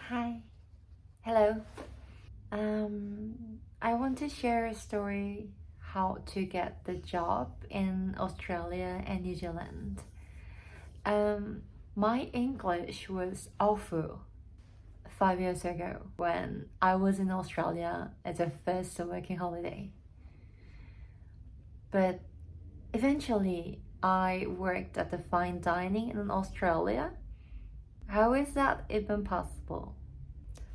Hi. Hello. I want to share a story how to get the job in Australia and New Zealand. My English was awful 5 years ago when I was in Australia as a first working holiday. But eventually, I worked at the fine dining in Australia. How is that even possible?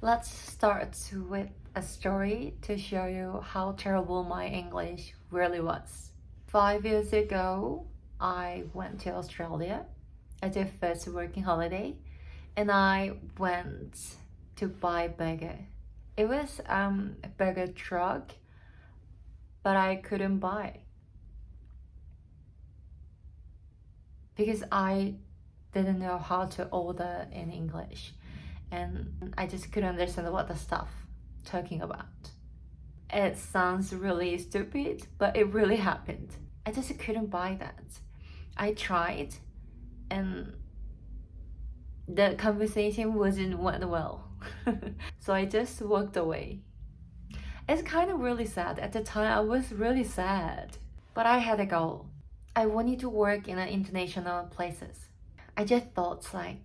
Let's start with a story to show you how terrible my English really was. 5 years ago, I went to Australia as a first working holiday and I went to buy burger. It was a burger truck, but I couldn't buy because I didn't know how to order in English. And I just couldn't understand what the stuff talking about. It sounds really stupid, but it really happened. I just couldn't buy that. I tried, and the conversation wasn't went well. So I just walked away. It's kind of really sad. At the time, I was really sad. But I had a goal. I wanted to work in international places. I just thought like,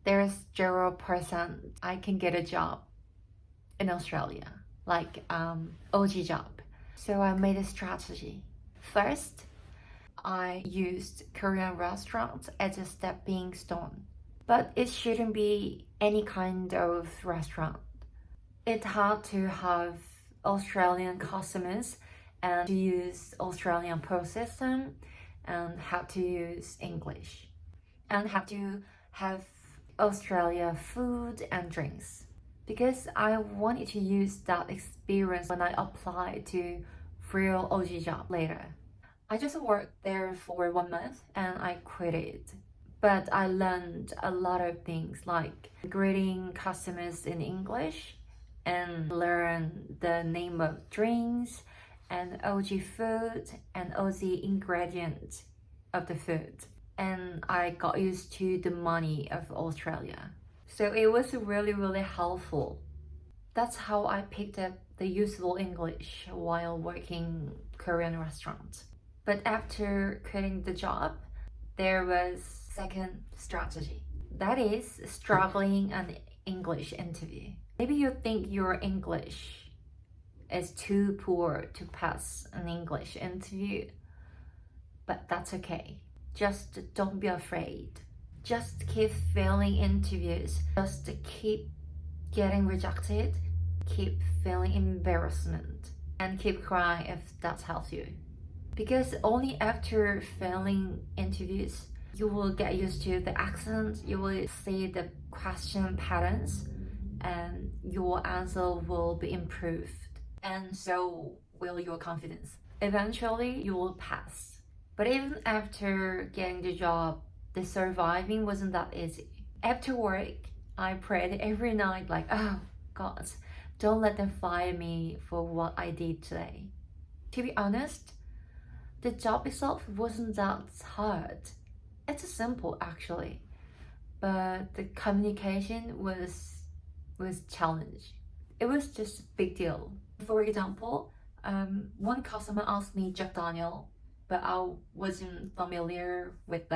there's 0% I can get a job in Australia, like OG job. So I made a strategy. First, I used Korean restaurants as a stepping stone, but it shouldn't be any kind of restaurant. It had to have Australian customers and to use Australian pro system and have to use English and have to have Australia food and drinks because I wanted to use that experience when I applied to real OG job later. I just worked there for 1 month and I quit it. But I learned a lot of things like greeting customers in English and learn the name of drinks and OG food and OG ingredients of the food. And I got used to the money of Australia. So it was really helpful. That's how I picked up the useful English while working Korean restaurants. But after quitting the job, there was second strategy. That is struggling an English interview. Maybe you think your English is too poor to pass an English interview, but that's okay. Just don't be afraid. Just keep failing interviews. Just keep getting rejected. Keep feeling embarrassment. And keep crying if that helps you. Because only after failing interviews, you will get used to the accent, you will see the question patterns, and your answer will be improved. And so will your confidence. Eventually, you will pass. But even after getting the job, the surviving wasn't that easy. After work, I prayed every night like, oh God, don't let them fire me for what I did today. To be honest, the job itself wasn't that hard. It's simple actually, but the communication was challenge. It was just a big deal. For example, one customer asked me Jack Daniel, but I wasn't familiar with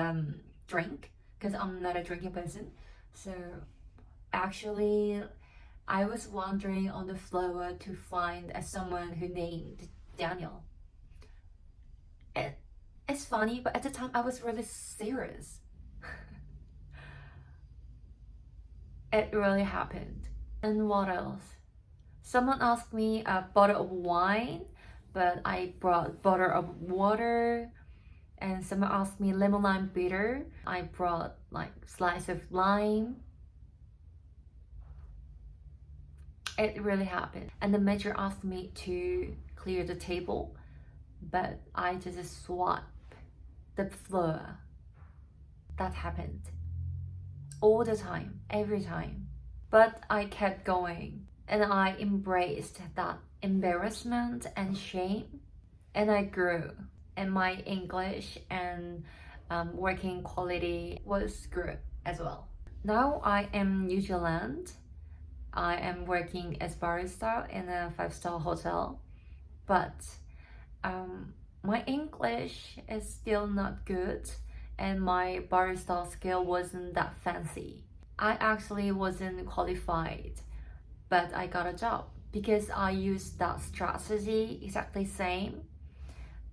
drink because I'm not a drinking person. So actually, I was wandering on the floor to find someone who named Daniel. It's funny, but at the time I was really serious. It really happened. And what else? Someone asked me a bottle of wine, but I brought bottle of water. And someone asked me lemon lime bitter. I brought like slice of lime. It really happened. And the manager asked me to clear the table, but I just swept the floor. That happened all the time, every time. But I kept going and I embraced that embarrassment and shame, and I grew, and my English and working quality was good as well. Now I am in New Zealand I am working as barista in a 5-star hotel, but my English is still not good and my barista skill wasn't that fancy. I actually wasn't qualified, but I got a job because I used that strategy exactly same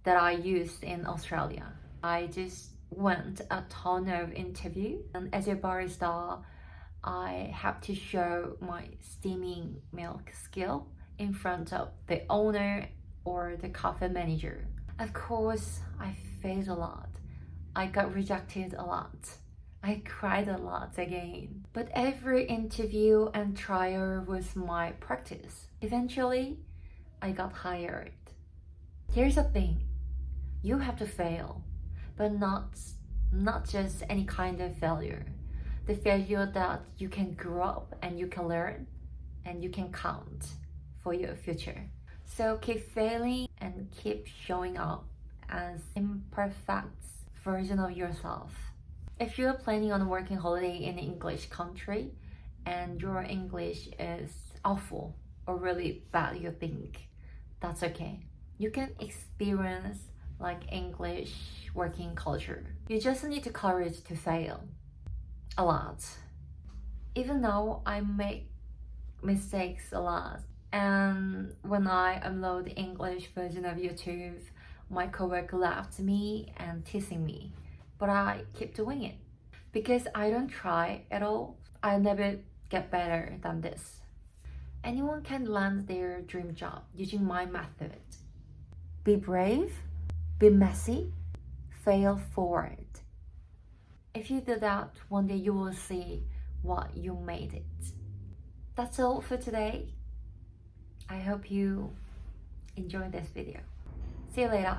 that I used in Australia. I just went a ton of interview, and as a barista I have to show my steaming milk skill in front of the owner or the cafe manager. Of course, I failed a lot. I got rejected a lot. I cried a lot again. But every interview and trial was my practice. Eventually, I got hired. Here's the thing. You have to fail, but not just any kind of failure. The failure that you can grow up and you can learn and you can count for your future. So keep failing and keep showing up as imperfect version of yourself. If you're planning on working holiday in an English country and your English is awful or really bad, you think, that's okay. You can experience like English working culture. You just need the courage to fail a lot. Even though I make mistakes a lot, and when I upload the English version of YouTube, my coworker laughed at me and teasing me, but I keep doing it because I don't try at all. I'll never get better than this. Anyone can land their dream job using my method. Be brave, be messy, fail forward. If you do that, one day you will see what you made it. That's all for today. I hope you enjoyed this video. See you later.